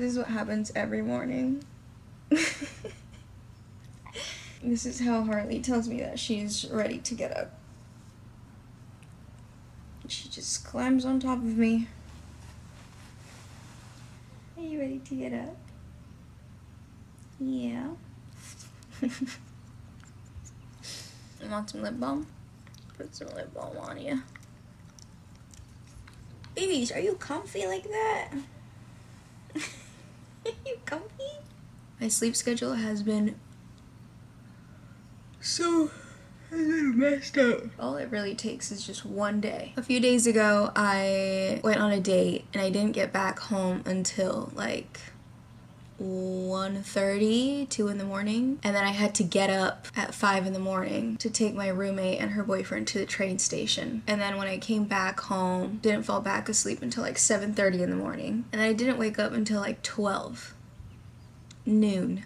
This is what happens every morning. This is how Harley tells me that she's ready to get up. She just climbs on top of me. Are you ready to get up? Yeah. You want some lip balm? Put some lip balm on you. Babies, are you comfy like that? You comfy? My sleep schedule has been messed up. All it really takes is just one day. A few days ago, I went on a date and I didn't get back home until like 1:30, 2 in the morning, and then I had to get up at 5 in the morning to take my roommate and her boyfriend to the train station. And then when I came back home, didn't fall back asleep until like 7:30 in the morning, and I didn't wake up until like 12 noon.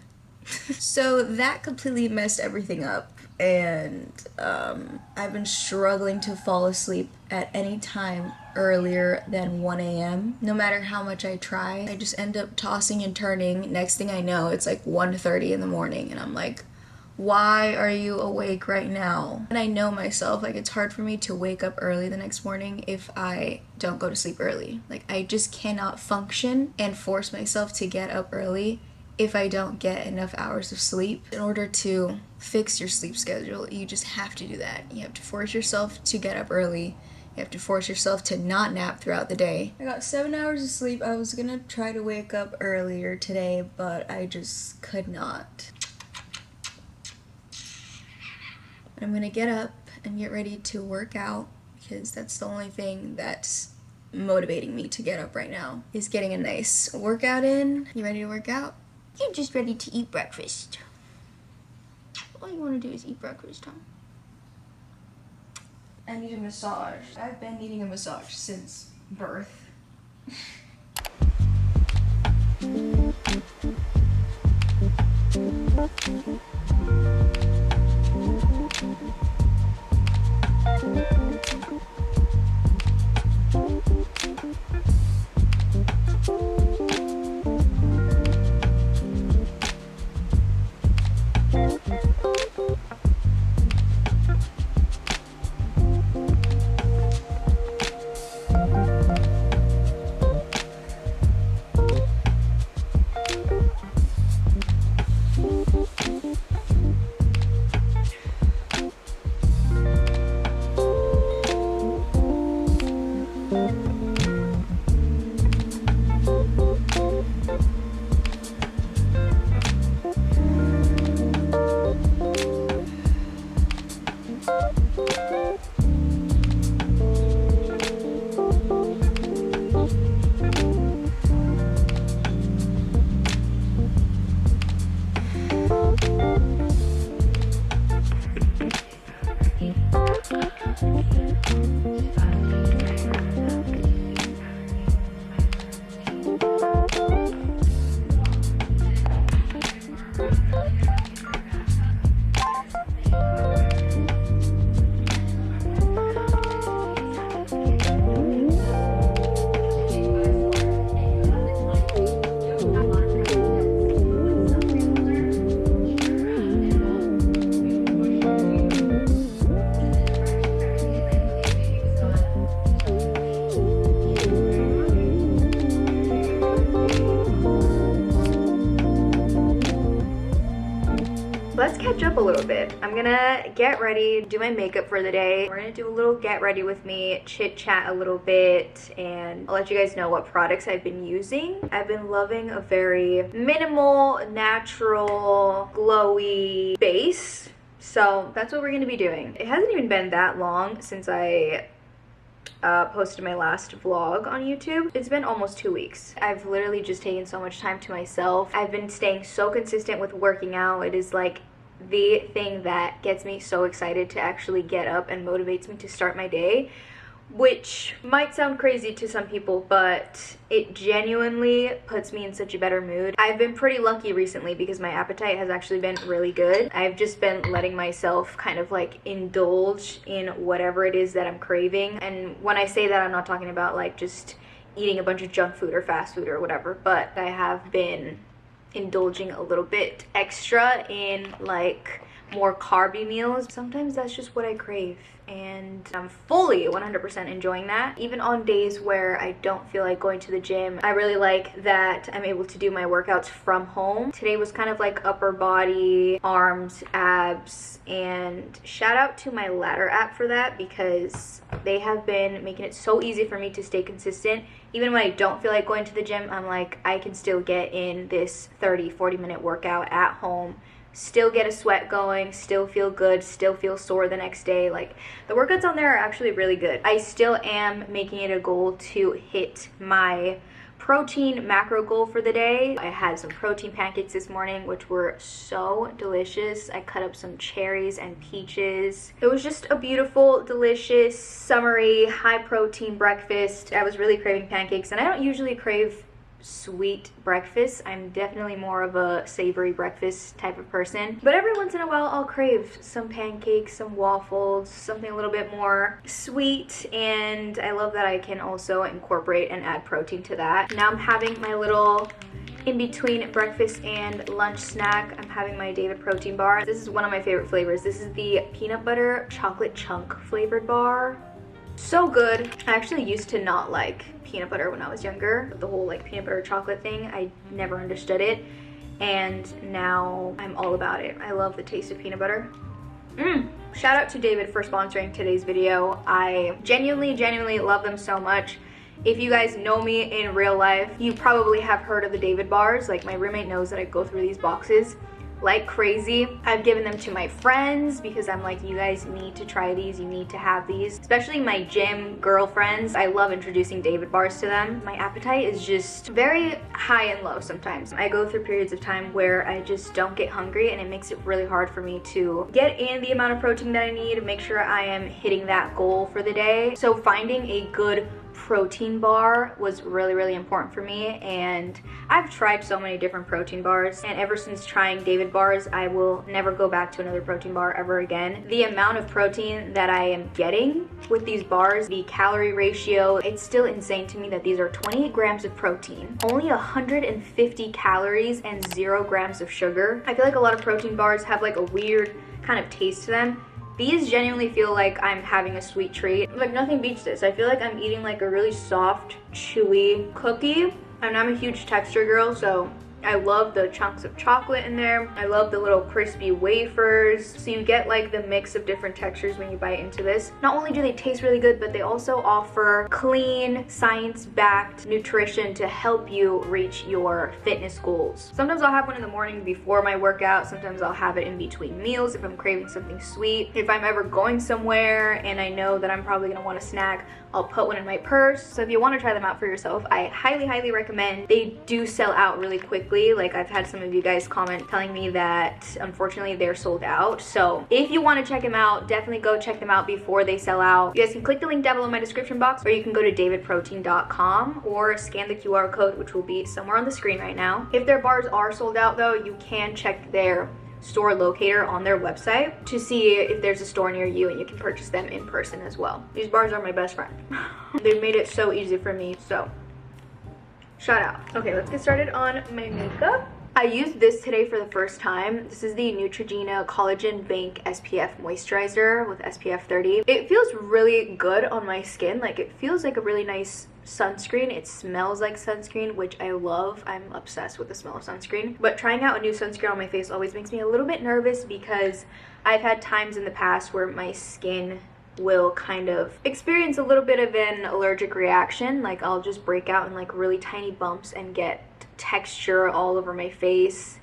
So that completely messed everything up, and I've been struggling to fall asleep at any time earlier than 1 a.m. No matter how much I try, I just end up tossing and turning. Next thing I know, it's like 1:30 in the morning, and I'm like, why are you awake right now? And I know myself, like, it's hard for me to wake up early the next morning if I don't go to sleep early. Like, I just cannot function and force myself to get up early if I don't get enough hours of sleep. In order to fix your sleep schedule, you just have to do that. You have to force yourself to get up early. You have to force yourself to not nap throughout the day. I got 7 hours of sleep. I was gonna try to wake up earlier today, but I just could not. I'm gonna get up and get ready to work out, because that's the only thing that's motivating me to get up right now, is getting a nice workout in. You ready to work out? You're just ready to eat breakfast. All you want to do is eat breakfast, huh? I need a massage. I've been needing a massage since birth. Let's catch up a little bit. I'm gonna get ready, do my makeup for the day. We're gonna do a little get ready with me, chit chat a little bit, and I'll let you guys know what products I've been using. I've been loving a very minimal, natural, glowy base. So that's what we're gonna be doing. It hasn't even been that long since I posted my last vlog on YouTube. It's been almost 2 weeks. I've literally just taken so much time to myself. I've been staying so consistent with working out. It is like the thing that gets me so excited to actually get up and motivates me to start my day, which might sound crazy to some people, but it genuinely puts me in such a better mood. I've been pretty lucky recently because my appetite has actually been really good. I've just been letting myself kind of like indulge in whatever it is that I'm craving. And when I say that, I'm not talking about like just eating a bunch of junk food or fast food or whatever, but I have been indulging a little bit extra in like more carby meals. Sometimes that's just what I crave, and I'm fully 100% enjoying that. Even on days where I don't feel like going to the gym, I really like that I'm able to do my workouts from home. Today was kind of like upper body, arms, abs, and shout out to my ladder app for that, because they have been making it so easy for me to stay consistent. Even when I don't feel like going to the gym, I'm like, I can still get in this 30-40 minute workout at home, still get a sweat going, still feel good, still feel sore the next day. Like, the workouts on there are actually really good. I still am making it a goal to hit my protein macro goal for the day. I had some protein pancakes this morning, which were so delicious. I cut up some cherries and peaches. It was just a beautiful, delicious, summery, high protein breakfast. I was really craving pancakes, and I don't usually crave sweet breakfast. I'm definitely more of a savory breakfast type of person, but every once in a while I'll crave some pancakes, some waffles, something a little bit more sweet, and I love that I can also incorporate and add protein to that. Now I'm having my little in between breakfast and lunch snack. I'm having my David protein bar. This is one of my favorite flavors. This is the peanut butter chocolate chunk flavored bar. So good. I actually used to not like peanut butter when I was younger. The whole like peanut butter chocolate thing, I never understood it, and now I'm all about it. I love the taste of peanut butter. Shout out to David for sponsoring today's video. I genuinely love them so much. If you guys know me in real life, you probably have heard of the David bars. Like, my roommate knows that I go through these boxes like crazy. I've given them to my friends because I'm like, you guys need to try these, you need to have these. Especially my gym girlfriends, I love introducing David bars to them. My appetite is just very high and low sometimes. I go through periods of time where I just don't get hungry, and it makes it really hard for me to get in the amount of protein that I need to make sure I am hitting that goal for the day. So finding a good protein bar was really important for me, and I've tried so many different protein bars, and ever since trying David bars, I will never go back to another protein bar ever again. The amount of protein that I am getting with these bars, the calorie ratio, it's still insane to me that these are 28 grams of protein, only 150 calories, and 0 grams of sugar. I feel like a lot of protein bars have like a weird kind of taste to them. These genuinely feel like I'm having a sweet treat. Like, nothing beats this. I feel like I'm eating like a really soft, chewy cookie. And I'm a huge texture girl, so I love the chunks of chocolate in there. I love the little crispy wafers. So you get like the mix of different textures when you bite into this. Not only do they taste really good, but they also offer clean, science-backed nutrition to help you reach your fitness goals. Sometimes I'll have one in the morning before my workout. Sometimes I'll have it in between meals if I'm craving something sweet. If I'm ever going somewhere and I know that I'm probably gonna want a snack, I'll put one in my purse. So if you want to try them out for yourself, I highly recommend. They do sell out really quickly. Like, I've had some of you guys comment telling me that unfortunately they're sold out. So if you want to check them out, definitely go check them out before they sell out. You guys can click the link down below in my description box, or you can go to davidprotein.com or scan the QR code, which will be somewhere on the screen right now. If their bars are sold out though, you can check their store locator on their website to see if there's a store near you, and you can purchase them in person as well. These bars are my best friend. They've made it so easy for me, so shout out. Okay, let's get started on my makeup. I used this today for the first time. This is the Neutrogena Collagen Bank SPF Moisturizer with SPF 30. It feels really good on my skin. Like, it feels like a really nice sunscreen. It smells like sunscreen, which I love. I'm obsessed with the smell of sunscreen. But trying out a new sunscreen on my face always makes me a little bit nervous, because I've had times in the past where my skin will kind of experience a little bit of an allergic reaction. Like, I'll just break out in like really tiny bumps and get texture all over my face,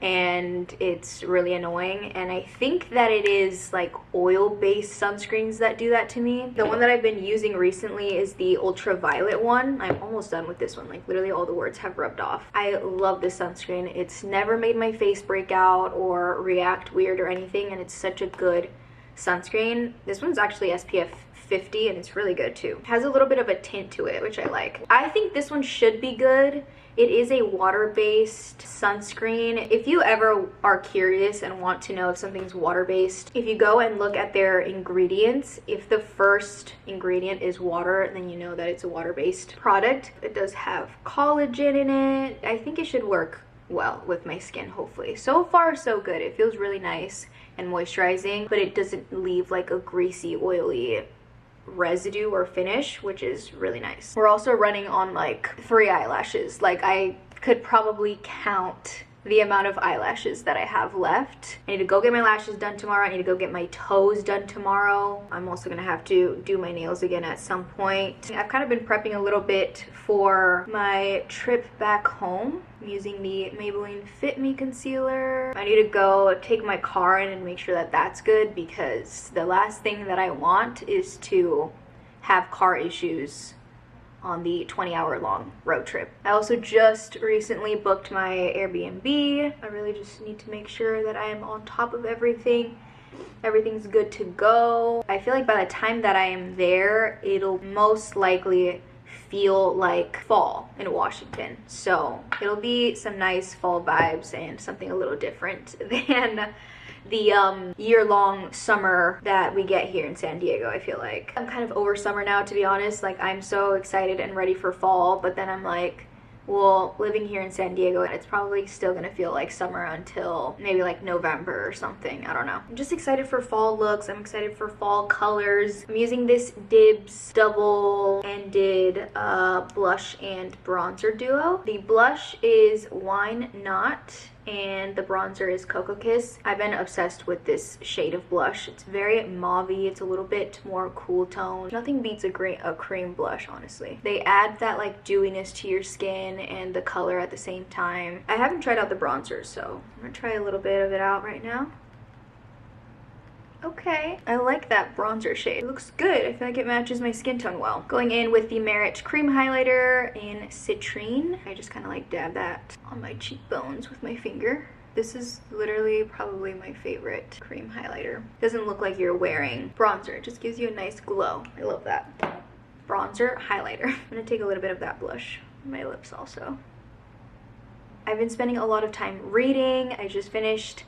and it's really annoying. And I think that it is like oil-based sunscreens that do that to me. The one that I've been using recently is the ultraviolet one. I'm almost done with this one. Like, literally all the words have rubbed off. I love this sunscreen. It's never made my face break out or react weird or anything, and it's such a good sunscreen. This one's actually SPF 50, and it's really good too. It has a little bit of a tint to it, which I like. I think this one should be good It is a water-based sunscreen. If you ever are curious and want to know if something's water-based, if you go and look at their ingredients, if the first ingredient is water, then you know that it's a water-based product. It does have collagen in it. I think it should work well with my skin, hopefully. So far, so good. It feels really nice and moisturizing, but it doesn't leave like a greasy, oily residue or finish, which is really nice. We're also running on like 3 eyelashes. Like, I could probably count the amount of eyelashes that I have left. I need to go get my lashes done tomorrow. I need to go get my toes done tomorrow. I'm also gonna have to do my nails again at some point. I've kind of been prepping a little bit for my trip back home. I'm using the Maybelline Fit Me concealer. I need to go take my car in and make sure that that's good, because the last thing that I want is to have car issues on the 20-hour long road trip. I also just recently booked my Airbnb. I really just need to make sure that I am on top of everything. Everything's good to go. I feel like by the time that I am there, it'll most likely feel like fall in Washington. So it'll be some nice fall vibes and something a little different than the year-long summer that we get here in San Diego. I feel like I'm kind of over summer now, to be honest. Like, I'm so excited and ready for fall, but then I'm like, well, living here in San Diego, it's probably still gonna feel like summer until maybe like November or something. I don't know. I'm just excited for fall looks. I'm excited for fall colors. I'm using this Dibs double-ended blush and bronzer duo. The blush is Wine Not, and the bronzer is Cocoa Kiss. I've been obsessed with this shade of blush. It's very mauvey. It's a little bit more cool tone. Nothing beats a cream blush, honestly. They add that like dewiness to your skin and the color at the same time. I haven't tried out the bronzer, so I'm gonna try a little bit of it out right now. Okay, I like that bronzer shade. It looks good. I feel like it matches my skin tone well. Going in with the Merit cream highlighter in Citrine. I just kind of like dab that on my cheekbones with my finger. This is literally probably my favorite cream highlighter. Doesn't look like you're wearing bronzer. It just gives you a nice glow. I love that. Bronzer, highlighter. I'm gonna take a little bit of that blush on my lips also. I've been spending a lot of time reading. I just finished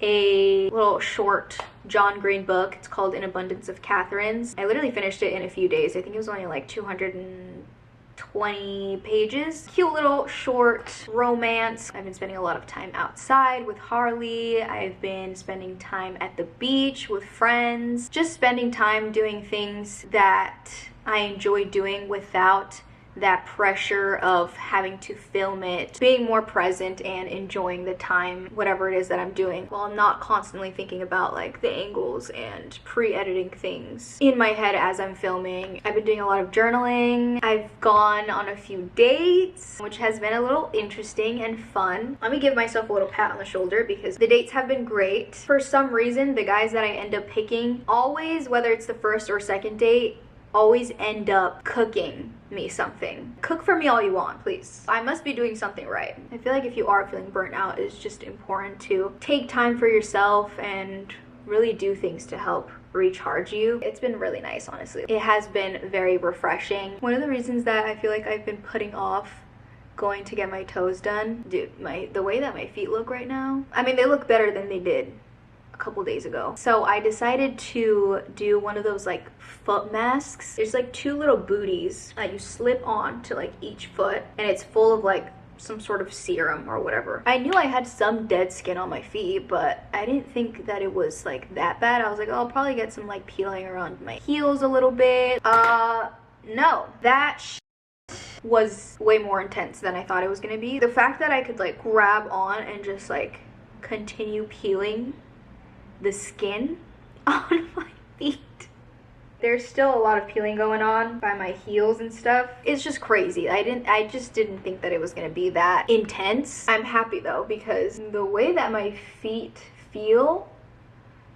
a little short John Green book. It's called An Abundance of Catherines. I literally finished it in a few days. I think it was only like 220 pages. Cute little short romance. I've been spending a lot of time outside with Harley. I've been spending time at the beach with friends. Just spending time doing things that I enjoy doing without that pressure of having to film it, being more present and enjoying the time, whatever it is that I'm doing, while I'm not constantly thinking about like the angles and pre-editing things in my head as I'm filming. I've been doing a lot of journaling. I've gone on a few dates, which has been a little interesting and fun. Let me give myself a little pat on the shoulder because the dates have been great. For some reason, the guys that I end up picking always, whether it's the first or second date, always end up cooking me something. Cook for me all you want, please. I must be doing something right. I feel like if you are feeling burnt out, it's just important to take time for yourself and really do things to help recharge you. It's been really nice, honestly. It has been very refreshing. One of the reasons that I feel like I've been putting off going to get my toes done, dude, the way that my feet look right now, I mean, they look better than they did couple days ago. So I decided to do one of those like foot masks. There's like 2 little booties that you slip on to like each foot, and it's full of like some sort of serum or whatever. I knew I had some dead skin on my feet, but I didn't think that it was like that bad. I was like, oh, I'll probably get some like peeling around my heels a little bit. No, that was way more intense than I thought it was gonna be. The fact that I could like grab on and just like continue peeling the skin on my feet. There's still a lot of peeling going on by my heels and stuff. It's just crazy. I just didn't think that it was gonna be that intense. I'm happy though, because the way that my feet feel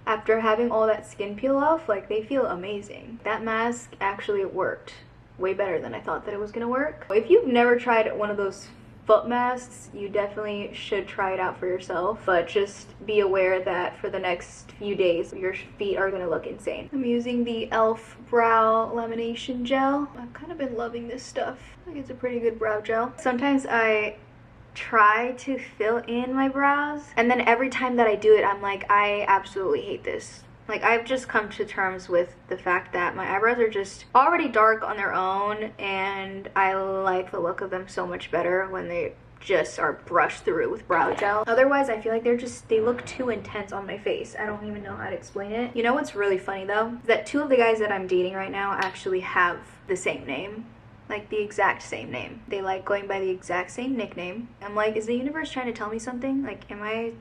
after having all that skin peel off, like, they feel amazing. That mask actually worked way better than I thought that it was gonna work. If you've never tried one of those foot masks, you definitely should try it out for yourself, but just be aware that for the next few days your feet are gonna look insane. I'm using the e.l.f. brow lamination gel. I've kind of been loving this stuff. I think it's a pretty good brow gel. Sometimes I try to fill in my brows, and then every time that I do it, I'm like, I absolutely hate this. Like, I've just come to terms with the fact that my eyebrows are just already dark on their own, and I like the look of them so much better when they just are brushed through with brow gel. Otherwise, I feel like they look too intense on my face. I don't even know how to explain it. You know what's really funny though? Is that 2 of the guys that I'm dating right now actually have the same name. Like the exact same name. They like going by the exact same nickname. I'm like, is the universe trying to tell me something? Like, am I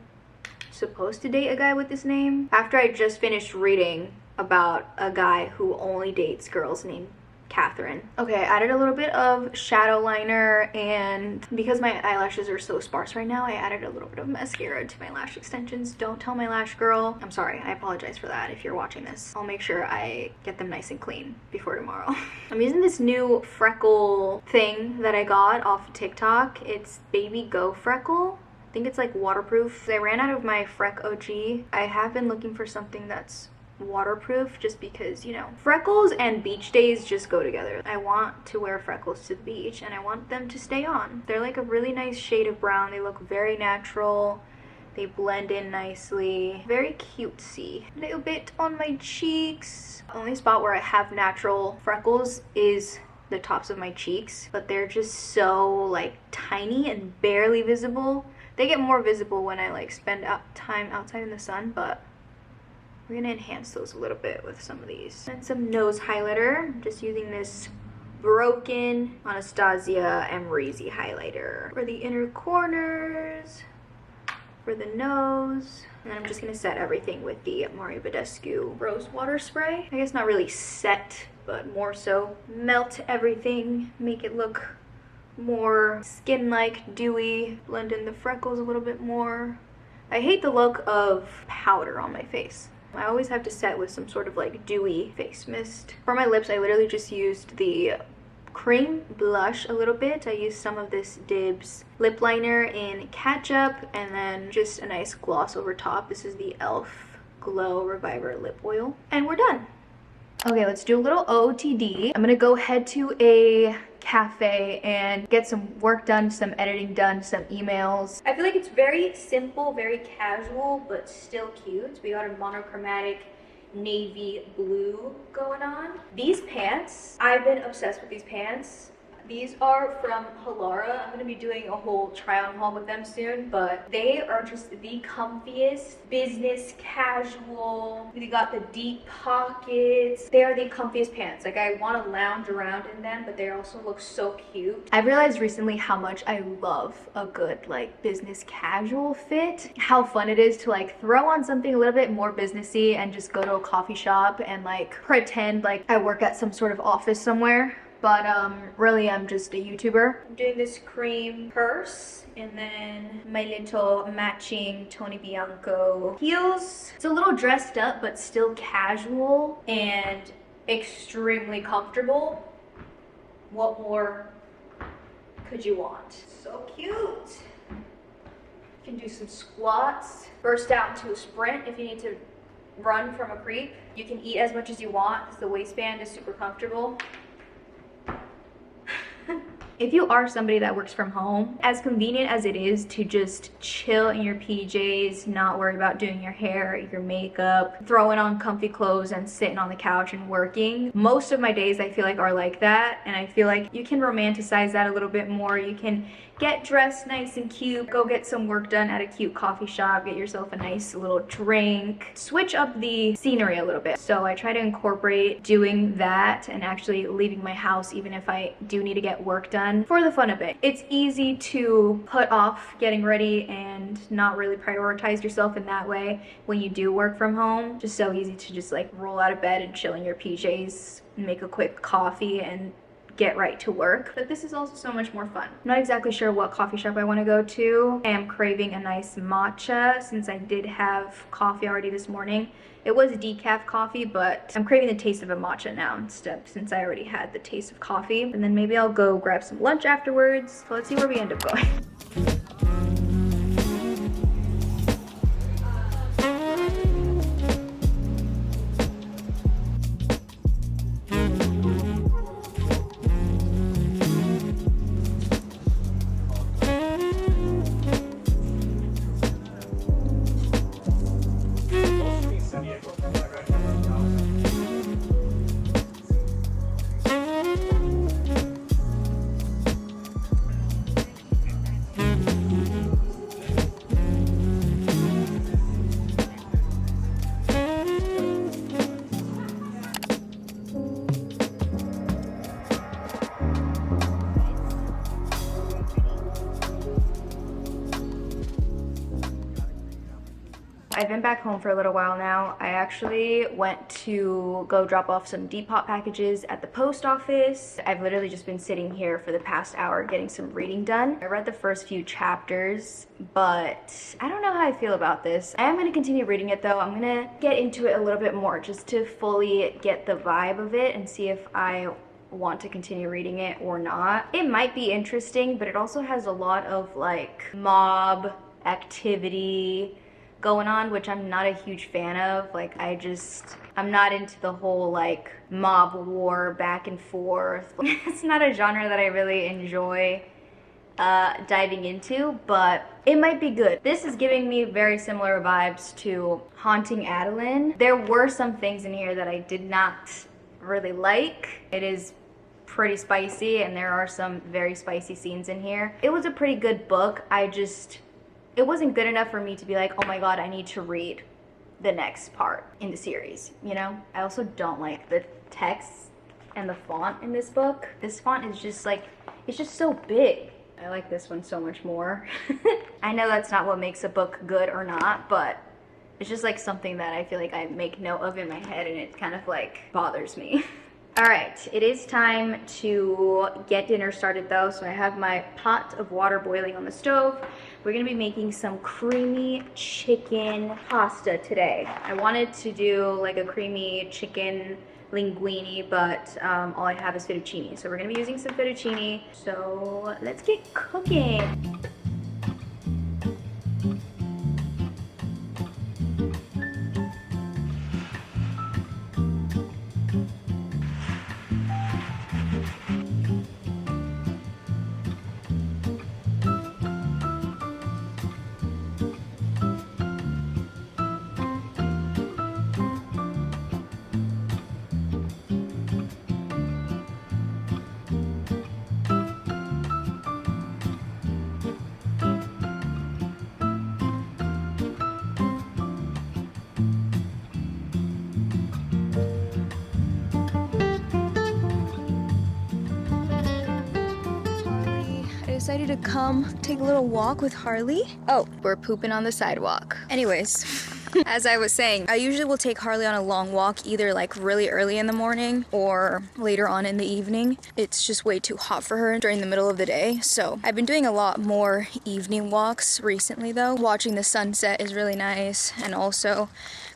supposed to date a guy with this name? After I just finished reading about a guy who only dates girls named Catherine. Okay, I added a little bit of shadow liner, and because my eyelashes are so sparse right now, I added a little bit of mascara to my lash extensions. Don't tell my lash girl. I'm sorry, I apologize for that if you're watching this. I'll make sure I get them nice and clean before tomorrow. I'm using this new freckle thing that I got off of TikTok. It's Baby Go Freckle. I think it's like waterproof. I ran out of my Freck OG. I have been looking for something that's waterproof just because, you know, freckles and beach days just go together. I want to wear freckles to the beach and I want them to stay on. They're like a really nice shade of brown. They look very natural. They blend in nicely. Very cutesy. A little bit on my cheeks. The only spot where I have natural freckles is the tops of my cheeks, but they're just so like tiny and barely visible. They get more visible when I like spend time outside in the sun, but we're gonna enhance those a little bit with some of these. And some nose highlighter. I'm just using this Broken Anastasia Amrezy highlighter for the inner corners, for the nose. And then I'm just gonna set everything with the Mario Badescu Rose Water Spray. I guess not really set, but more so melt everything, make it look more skin-like, dewy, blend in the freckles a little bit more. I hate the look of powder on my face. I always have to set with some sort of like dewy face mist. For my lips, I literally just used the cream blush a little bit. I used some of this Dibs lip liner in Ketchup, and then just a nice gloss over top. This is the e.l.f. Glow Reviver Lip Oil. And we're done. Okay, let's do a little OOTD. I'm gonna go head to a cafe and get some work done, some editing done, some emails. I feel like it's very simple, very casual, but still cute. We got a monochromatic navy blue going on. These pants, I've been obsessed with these pants. These are from Halara. I'm gonna be doing a whole try-on haul with them soon, but they are just the comfiest, business casual. They got the deep pockets. They are the comfiest pants. Like, I want to lounge around in them, but they also look so cute. I've realized recently how much I love a good like business casual fit. How fun it is to like throw on something a little bit more businessy and just go to a coffee shop and like pretend like I work at some sort of office somewhere. But really I'm just a YouTuber. I'm doing this cream purse and then my little matching Tony Bianco heels. It's a little dressed up but still casual and extremely comfortable. What more could you want? So cute. You can do some squats, burst out into a sprint if you need to run from a creep. You can eat as much as you want because the waistband is super comfortable. If you are somebody that works from home, as convenient as it is to just chill in your PJs, not worry about doing your hair, your makeup, throwing on comfy clothes and sitting on the couch and working, most of my days I feel like are like that, and I feel like you can romanticize that a little bit more. You can get dressed nice and cute, go get some work done at a cute coffee shop, get yourself a nice little drink, switch up the scenery a little bit. So I try to incorporate doing that and actually leaving my house even if I do need to get work done for the fun of it. It's easy to put off getting ready and not really prioritize yourself in that way when you do work from home. Just so easy to just like roll out of bed and chill in your PJs, make a quick coffee and get right to work. But this is also so much more fun. I'm not exactly sure what coffee shop I want to go to. I am craving a nice matcha since I did have coffee already this morning. It was decaf coffee, but I'm craving the taste of a matcha now instead, since I already had the taste of coffee. And then maybe I'll go grab some lunch afterwards. So let's see where we end up going. I've been back home for a little while now. I actually went to go drop off some Depop packages at the post office. I've literally just been sitting here for the past hour getting some reading done. I read the first few chapters, but I don't know how I feel about this. I am going to continue reading it though. I'm going to get into it a little bit more just to fully get the vibe of it and see if I want to continue reading it or not. It might be interesting, but it also has a lot of like mob activity going on, which I'm not a huge fan of. Like, I'm not into the whole like mob war back and forth. It's not a genre that I really enjoy diving into, but it might be good. This is giving me very similar vibes to Haunting Adeline. There were some things in here that I did not really like. It is pretty spicy and there are some very spicy scenes in here. It was a pretty good book. It wasn't good enough for me to be like, oh my god, I need to read the next part in the series, you know? I also don't like the text and the font in this book. This font is just like, it's just so big. I like this one so much more. I know that's not what makes a book good or not, but it's just like something that I feel like I make note of in my head and it kind of like bothers me. All right, it is time to get dinner started though. So I have my pot of water boiling on the stove. We're gonna be making some creamy chicken pasta today. I wanted to do like a creamy chicken linguine, but all I have is fettuccine. So we're gonna be using some fettuccine. So let's get cooking. Decided to come take a little walk with Harley. Oh, we're pooping on the sidewalk. Anyways, as I was saying, I usually will take Harley on a long walk either like really early in the morning or later on in the evening. It's just way too hot for her during the middle of the day. So I've been doing a lot more evening walks recently though. Watching the sunset is really nice, and also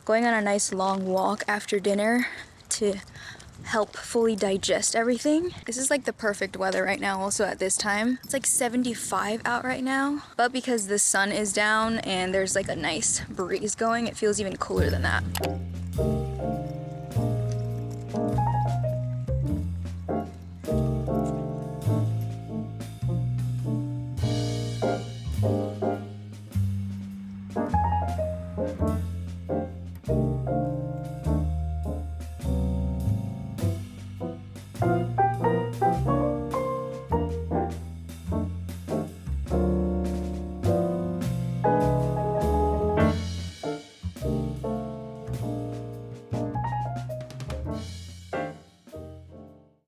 going on a nice long walk after dinner to help fully digest everything. This is like the perfect weather right now also at this time. It's like 75 out right now, but because the sun is down and there's like a nice breeze going, it feels even cooler than that.